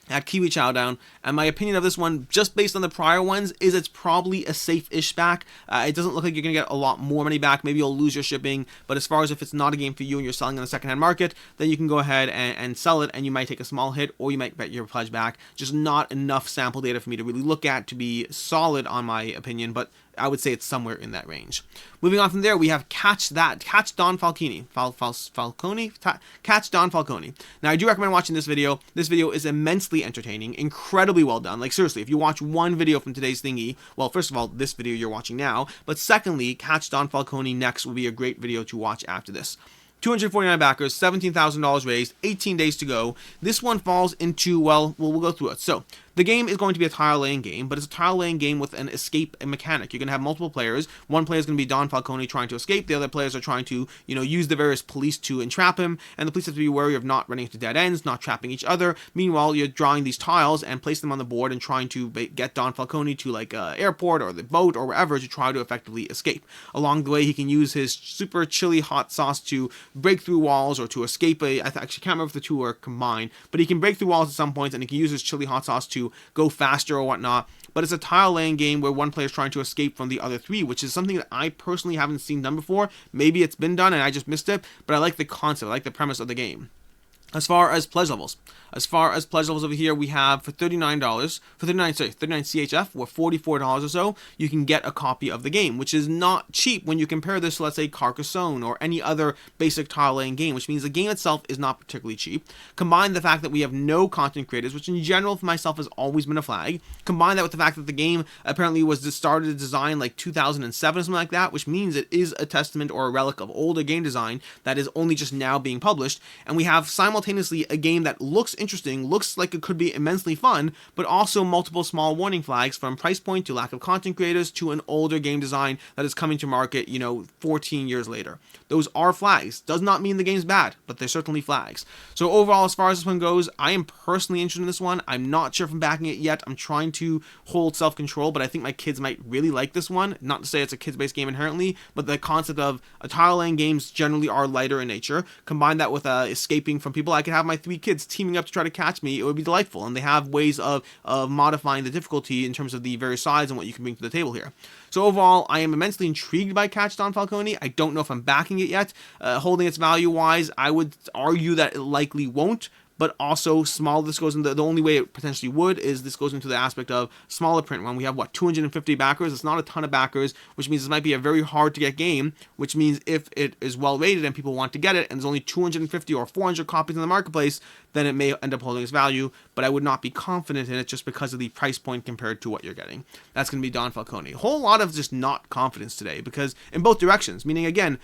at Kiwi Chow Down, and my opinion of this one, just based on the prior ones, is it's probably a safe-ish back. It doesn't look like you're going to get a lot more money back. Maybe you'll lose your shipping, but as far as if it's not a game for you and you're selling on the secondhand market, then you can go ahead and sell it, and you might take a small hit, or you might get your pledge back. Just not enough sample data for me to really look at to be solid on my opinion, but I would say it's somewhere in that range. Moving on from there, we have Catch Don Falconi. Catch Don Falconi. Now, I do recommend watching this video. This video is immensely entertaining, incredibly well done. Like, seriously, if you watch one video from today's thingy, well, first of all, this video you're watching now, but secondly, Catch Don Falconi next will be a great video to watch after this. 249 backers, $17,000 raised, 18 days to go. This one falls into, well, we'll go through it. So, the game is going to be a tile laying game, but it's a tile laying game with an escape mechanic. You're going to have multiple players. One player is going to be Don Falconi trying to escape. The other players are trying to, use the various police to entrap him. And the police have to be wary of not running into dead ends, not trapping each other. Meanwhile, you're drawing these tiles and place them on the board and trying to get Don Falconi to like airport or the boat or wherever to try to effectively escape. Along the way, he can use his super chili hot sauce to break through walls or to escape I actually can't remember if the two are combined, but he can break through walls at some points, and he can use his chili hot sauce to go faster or whatnot. But it's a tile laying game where one player is trying to escape from the other three, which is something that I personally haven't seen done before. Maybe it's been done and I just missed it, but I like the concept, I like the premise of the game. As far as pledge levels over here, we have for $39 CHF, or $44 or so, you can get a copy of the game, which is not cheap when you compare this to, let's say, Carcassonne or any other basic tile laying game, which means the game itself is not particularly cheap. Combine the fact that we have no content creators, which in general for myself has always been a flag. Combine that with the fact that the game apparently was started design like 2007 or something like that, which means it is a testament or a relic of older game design that is only just now being published. And we have simultaneously a game that looks interesting, looks like it could be immensely fun, but also multiple small warning flags, from price point to lack of content creators to an older game design that is coming to market, 14 years later. Those are flags. Does not mean the game's bad, but they're certainly flags. So overall, as far as this one goes, I am personally interested in this one. I'm not sure if I'm backing it yet. I'm trying to hold self-control, but I think my kids might really like this one. Not to say it's a kids-based game inherently, but the concept of tile laying games generally are lighter in nature. Combine that with escaping from people. I could have my 3 kids teaming up to try to catch me. It would be delightful, and they have ways of modifying the difficulty in terms of the various sides and what you can bring to the table here. So overall, I am immensely intrigued by Catch Don Falconi. I don't know if I'm backing it yet. Holding its value-wise, I would argue that it likely won't. But also, small, this goes into the only way it potentially would is this goes into the aspect of smaller print run. We have 250 backers. It's not a ton of backers, which means this might be a very hard to get game, which means if it is well rated and people want to get it and there's only 250 or 400 copies in the marketplace, then it may end up holding its value, but I would not be confident in it just because of the price point compared to what you're getting. That's going to be Don Falconi. A whole lot of just not confidence today, because in both directions, meaning again,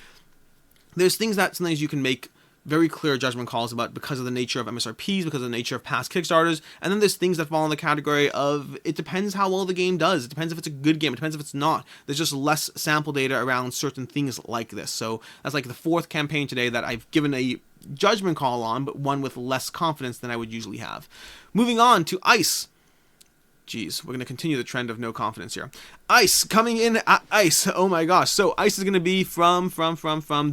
there's things that sometimes you can make very clear judgment calls about because of the nature of MSRPs, because of the nature of past Kickstarters, and then there's things that fall in the category of it depends how well the game does, it depends if it's a good game, it depends if it's not. There's just less sample data around certain things like this. So that's like the 4th campaign today that I've given a judgment call on, but one with less confidence than I would usually have. Moving on to Ice. Geez, we're going to continue the trend of no confidence here. Ice, coming in at Ice. Oh my gosh. So Ice is going to be from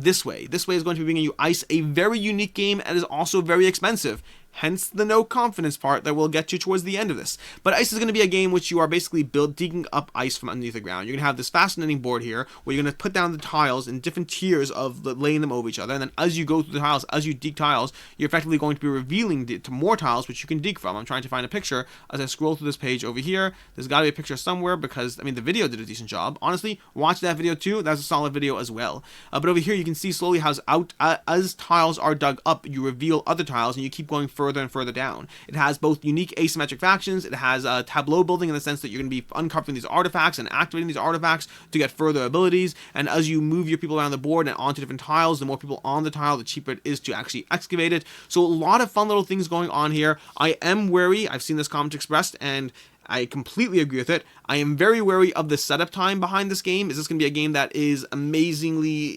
This Way. This Way is going to be bringing you Ice, a very unique game and is also very expensive. Hence the no confidence part that we'll get to towards the end of this. But Ice is going to be a game which you are basically digging up ice from underneath the ground. You're going to have this fascinating board here where you're going to put down the tiles in different tiers of laying them over each other. And then as you go through the tiles, as you dig tiles, you're effectively going to be revealing to more tiles which you can dig from. I'm trying to find a picture as I scroll through this page over here. There's got to be a picture somewhere because, the video did a decent job. Honestly, watch that video too. That's a solid video as well. But over here you can see slowly how as tiles are dug up, you reveal other tiles and you keep going further and further down. It has both unique asymmetric factions. It has tableau building in the sense that you're going to be uncovering these artifacts and activating these artifacts to get further abilities. And as you move your people around the board and onto different tiles, the more people on the tile, the cheaper it is to actually excavate it. So a lot of fun little things going on here. I am wary. I've seen this comment expressed and I completely agree with it. I am very wary of the setup time behind this game. Is this going to be a game that is amazingly,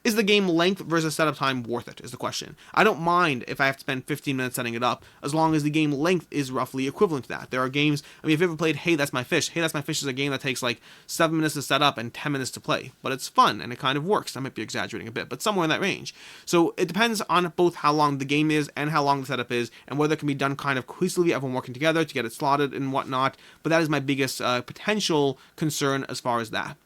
is the game length versus setup time worth it, is the question. I don't mind if I have to spend 15 minutes setting it up, as long as the game length is roughly equivalent to that. There are games, if you've ever played Hey That's My Fish, Hey That's My Fish is a game that takes like 7 minutes to set up and 10 minutes to play, but it's fun and it kind of works. I might be exaggerating a bit, but somewhere in that range. So it depends on both how long the game is and how long the setup is, and whether it can be done kind of cohesively, everyone working together to get it slotted and whatnot, but that is my biggest potential concern as far as that.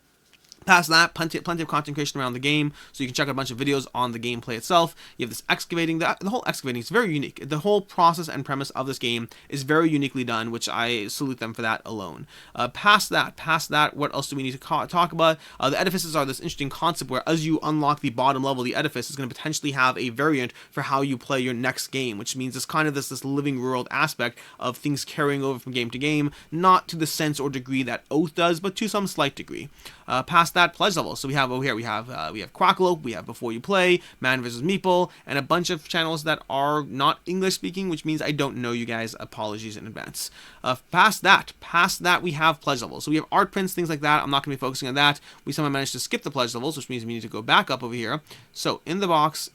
Past that, plenty of content creation around the game, so you can check out a bunch of videos on the gameplay itself. You have this excavating, the whole excavating is very unique. The whole process and premise of this game is very uniquely done, which I salute them for that alone. Past that, what else do we need to talk about? The edifices are this interesting concept where as you unlock the bottom level of the edifice, it's going to potentially have a variant for how you play your next game, which means it's kind of this living world aspect of things carrying over from game to game, not to the sense or degree that Oath does, but to some slight degree. Past that, pledge levels. So we have over here, we have Quackalope, we have Before You Play, Man vs. Meeple, and a bunch of channels that are not English speaking, which means I don't know you guys. Apologies in advance. Past that, we have pledge levels. So we have art prints, things like that. I'm not going to be focusing on that. We somehow managed to skip the pledge levels, which means we need to go back up over here. So in the box,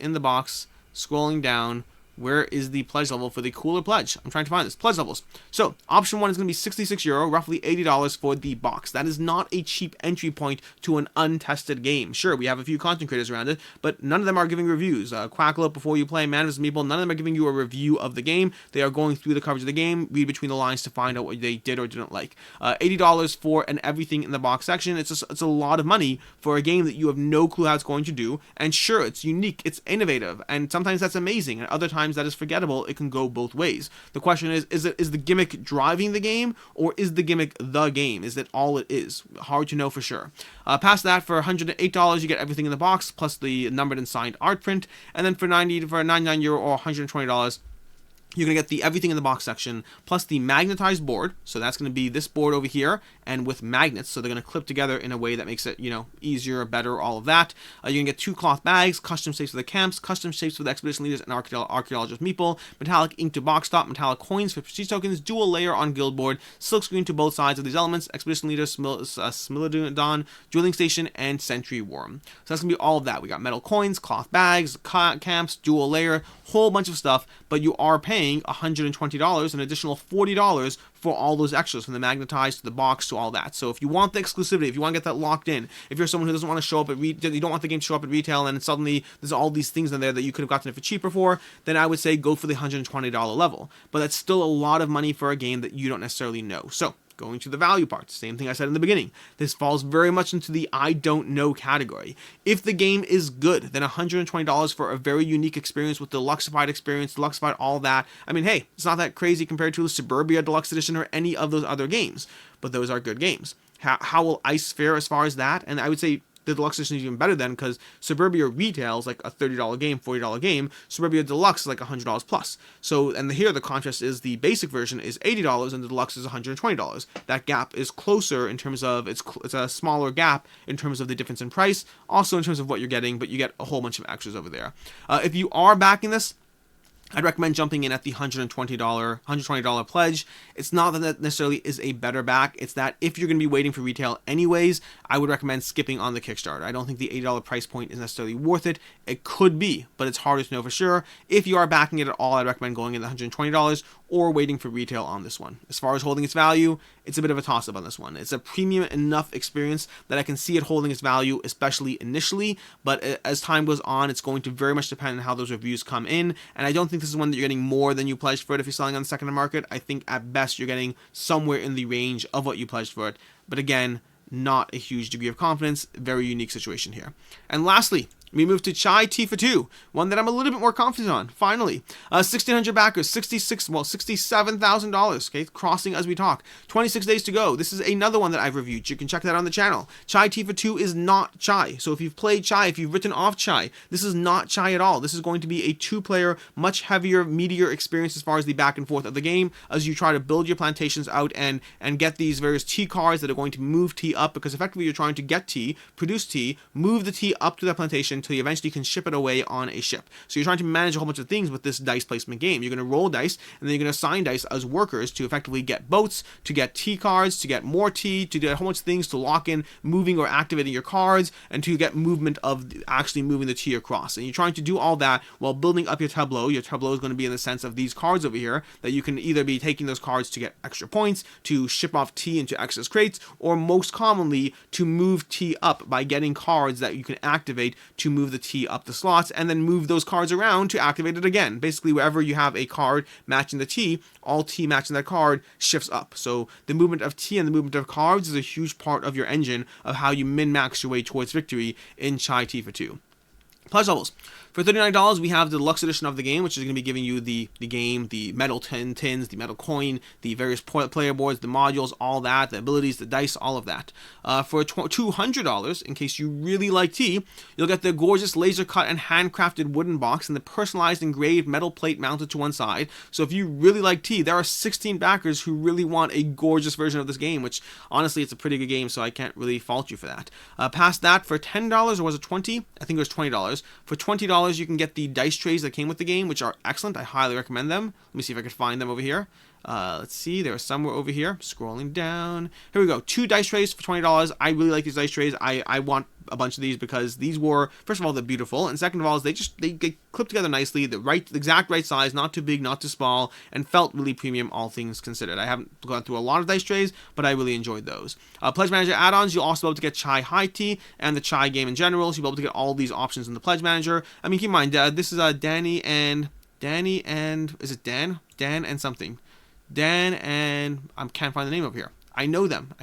scrolling down, where is the pledge level for the cooler pledge? I'm trying to find this. Pledge levels. So option 1 is going to be €66, roughly $80 for the box. That is not a cheap entry point to an untested game. Sure, we have a few content creators around it, but none of them are giving reviews. Quackalope, Before You Play, Man vs. Meeple, none of them are giving you a review of the game. They are going through the coverage of the game, read between the lines to find out what they did or didn't like. $80 for an everything in the box section. It's a lot of money for a game that you have no clue how it's going to do. And sure, it's unique, it's innovative, and sometimes that's amazing, and other times that is forgettable. It can go both ways. The question is the gimmick driving the game, or is the gimmick the game? Is it all it is? Hard to know for sure. Past that, for $108, you get everything in the box, plus the numbered and signed art print, and then for €99 or $120, you're going to get the everything in the box section, plus the magnetized board. So that's going to be this board over here, and with magnets, so they're going to clip together in a way that makes it, easier, better, all of that. You're going to get 2 cloth bags, custom shapes for the camps, custom shapes for the expedition leaders and archaeologist meeple, metallic ink to box top, metallic coins for prestige tokens, dual layer on guild board, silk screen to both sides of these elements, expedition leaders, Smilodon, dueling station, and sentry worm. So that's going to be all of that. We got metal coins, cloth bags, camps, dual layer, whole bunch of stuff, but you are paying $120, an additional $40 for all those extras, from the magnetized to the box to all that. So if you want the exclusivity, if you want to get that locked in, if you're someone who doesn't want to show up at you don't want the game to show up at retail, and suddenly there's all these things in there that you could have gotten it for cheaper for, then I would say go for the $120 level. But that's still a lot of money for a game that you don't necessarily know. So going to the value part, same thing I said in the beginning. This falls very much into the I don't know category. If the game is good, then $120 for a very unique experience with deluxeified experience, deluxeified all that. I mean, hey, it's not that crazy compared to the Suburbia Deluxe Edition or any of those other games, but those are good games. How will Ice fare as far as that? And I would say the Deluxe Edition is even better then, because Suburbia retails like a $30 game, $40 game. Suburbia Deluxe is like $100 plus. So, and here the contrast is the basic version is $80 and the Deluxe is $120. That gap is closer in terms of, it's a smaller gap in terms of the difference in price, also in terms of what you're getting, but you get a whole bunch of extras over there. If you are backing this, I'd recommend jumping in at the $120 pledge. It's not that necessarily is a better back. It's that if you're going to be waiting for retail anyways, I would recommend skipping on the Kickstarter. I don't think the $80 price point is necessarily worth it. It could be, but it's harder to know for sure. If you are backing it at all, I'd recommend going in the $120 or waiting for retail on this one. As far as holding its value, it's a bit of a toss-up on this one. It's a premium enough experience that I can see it holding its value, especially initially, but as time goes on, it's going to very much depend on how those reviews come in, and I don't think this is one that you're getting more than you pledged for it if you're selling on the secondary market. I think at best you're getting somewhere in the range of what you pledged for it, but again, not a huge degree of confidence. Very unique situation here. And lastly, we move to Chai Tea for 2, one that I'm a little bit more confident on, finally. 1,600 backers, $67,000, okay, crossing as we talk. 26 days to go. This is another one that I've reviewed. You can check that on the channel. Chai Tea for 2 is not Chai. So if you've played Chai, if you've written off Chai, this is not Chai at all. This is going to be a 2-player, much heavier, meatier experience as far as the back and forth of the game, as you try to build your plantations out and get these various tea cards that are going to move tea up, because effectively you're trying to get tea, produce tea, move the tea up to that plantation until you eventually can ship it away on a ship. So you're trying to manage a whole bunch of things with this dice placement game. You're going to roll dice, and then you're going to assign dice as workers to effectively get boats, to get tea cards, to get more tea, to do a whole bunch of things to lock in moving or activating your cards, and to get movement of actually moving the tea across. And you're trying to do all that while building up your tableau. Your tableau is going to be in the sense of these cards over here, that you can either be taking those cards to get extra points, to ship off tea into excess crates, or most commonly to move tea up by getting cards that you can activate to move the tea up the slots, and then move those cards around to activate it again. Basically, wherever you have a card matching the tea, all tea matching that card shifts up. So the movement of tea and the movement of cards is a huge part of your engine of how you min-max your way towards victory in Chai Tea for 2. Pledge levels. For $39, we have the deluxe edition of the game, which is going to be giving you the game, the metal tins, the metal coin, the various player boards, the modules, all that, the abilities, the dice, all of that. For $200, in case you really like tea, you'll get the gorgeous laser cut and handcrafted wooden box and the personalized engraved metal plate mounted to one side. So if you really like tea, there are 16 backers who really want a gorgeous version of this game, which honestly, it's a pretty good game, so I can't really fault you for that. Past that, for $10, or was it $20? I think it was $20. For $20, you can get the dice trays that came with the game, which are excellent. I highly recommend them. Let me see if I can find them over here. Let's see, they're somewhere over here. Scrolling down. Here we go. 2 dice trays for $20. I really like these dice trays. I want a bunch of these because these were, first of all, they're beautiful, and second of all, is they clip together nicely, the exact right size, not too big, not too small, and felt really premium, all things considered. I haven't gone through a lot of dice trays, but I really enjoyed those. Pledge Manager add-ons, you'll also be able to get Chai High Tea and the Chai game in general, so you'll be able to get all these options in the Pledge Manager. I mean, keep in mind, this is Danny and, is it Dan? Dan and something. Dan and I can't find the name over here. I know them.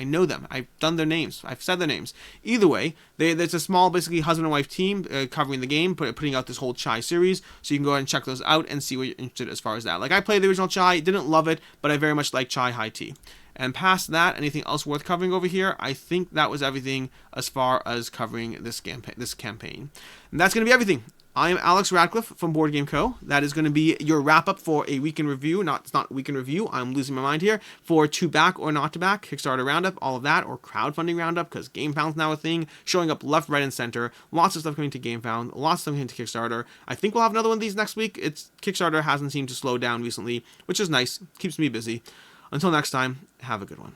I've done their names. I've said their names. Either way, there's a small, basically, husband and wife team covering the game, putting out this whole Chai series. So you can go ahead and check those out and see what you're interested as far as that. Like, I played the original Chai, didn't love it, but I very much like Chai High Tea. And past that, anything else worth covering over here? I think that was everything as far as covering this campaign. And that's going to be everything. I'm Alex Radcliffe from Board Game Co. That is going to be your wrap-up for a week in review. It's not a week in review. I'm losing my mind here. For to back or not to back, Kickstarter roundup, all of that, or crowdfunding roundup, because GameFound's now a thing, showing up left, right, and center. Lots of stuff coming to GameFound, lots of stuff coming to Kickstarter. I think we'll have another one of these next week. Kickstarter hasn't seemed to slow down recently, which is nice. Keeps me busy. Until next time, have a good one.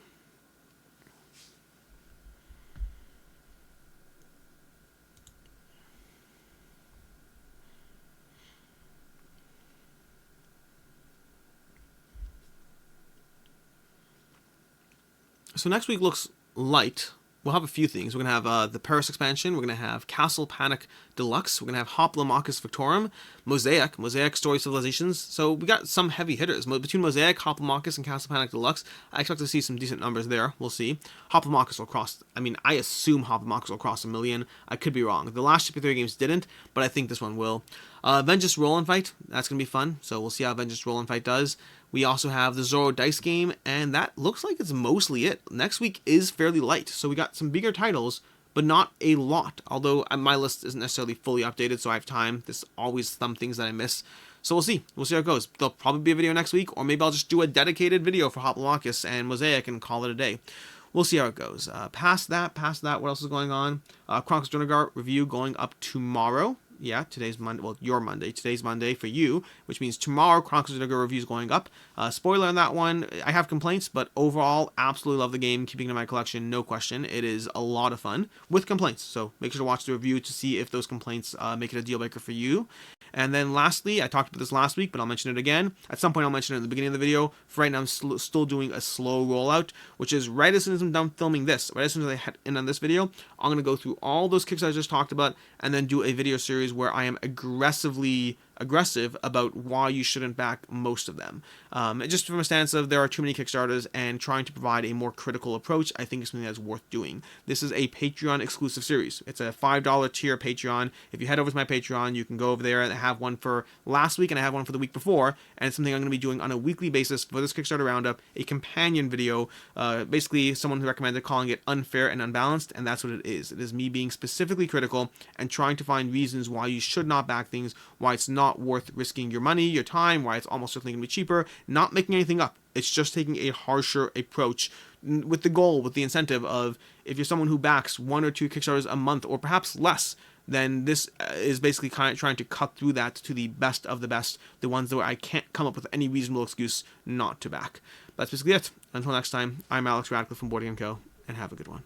So next week looks light. We'll have a few things. We're going to have the Paris expansion. We're going to have Castle Panic Deluxe. We're going to have Hoplomachus Victorum, Mosaic Story Civilizations. So we got some heavy hitters. Between Mosaic, Hoplomachus, and Castle Panic Deluxe, I expect to see some decent numbers there. We'll see. Hoplomachus will cross, I assume Hoplomachus will cross 1 million. I could be wrong. The last Shippy 3 games didn't, but I think this one will. Vengeance Roll and Fight. That's going to be fun. So we'll see how Vengeance Roll and Fight does. We also have the Zorro Dice game, and that looks like it's mostly it. Next week is fairly light, so we got some bigger titles, but not a lot. Although my list isn't necessarily fully updated, so I have time. There's always some things that I miss. So we'll see. We'll see how it goes. There'll probably be a video next week, or maybe I'll just do a dedicated video for Hoplomachus and Mosaic and call it a day. We'll see how it goes. Past that, what else is going on? Chronicles of Drunagar review going up tomorrow. Yeah, today's Monday. Well, your Monday. Today's Monday for you, which means tomorrow Chronicles of Drunagar review is going up. Spoiler on that one. I have complaints, but overall, absolutely love the game. Keeping it in my collection, no question. It is a lot of fun with complaints. So make sure to watch the review to see if those complaints make it a deal breaker for you. And then lastly, I talked about this last week, but I'll mention it again. At some point, I'll mention it in the beginning of the video. For right now, I'm still doing a slow rollout, which is right as soon as I'm done filming this, right as soon as I head in on this video, I'm going to go through all those Kickstarters I just talked about and then do a video series where I am aggressive about why you shouldn't back most of them. Just from a stance of there are too many Kickstarters and trying to provide a more critical approach, I think is something that's worth doing. This is a Patreon exclusive series. It's a $5 tier Patreon. If you head over to my Patreon, you can go over there and I have one for last week and I have one for the week before, and it's something I'm going to be doing on a weekly basis for this Kickstarter roundup, a companion video. Basically, someone who recommended calling it unfair and unbalanced, and that's what it is. It is me being specifically critical and trying to find reasons why you should not back things, why it's not worth risking your money, your time, why it's almost certainly going to be cheaper, not making anything up. It's just taking a harsher approach with the goal, with the incentive of if you're someone who backs 1 or 2 Kickstarters a month or perhaps less, then this is basically kind of trying to cut through that to the best of the best, the ones that I can't come up with any reasonable excuse not to back. That's basically it. Until next time, I'm Alex Radcliffe from Board Game Co., and have a good one.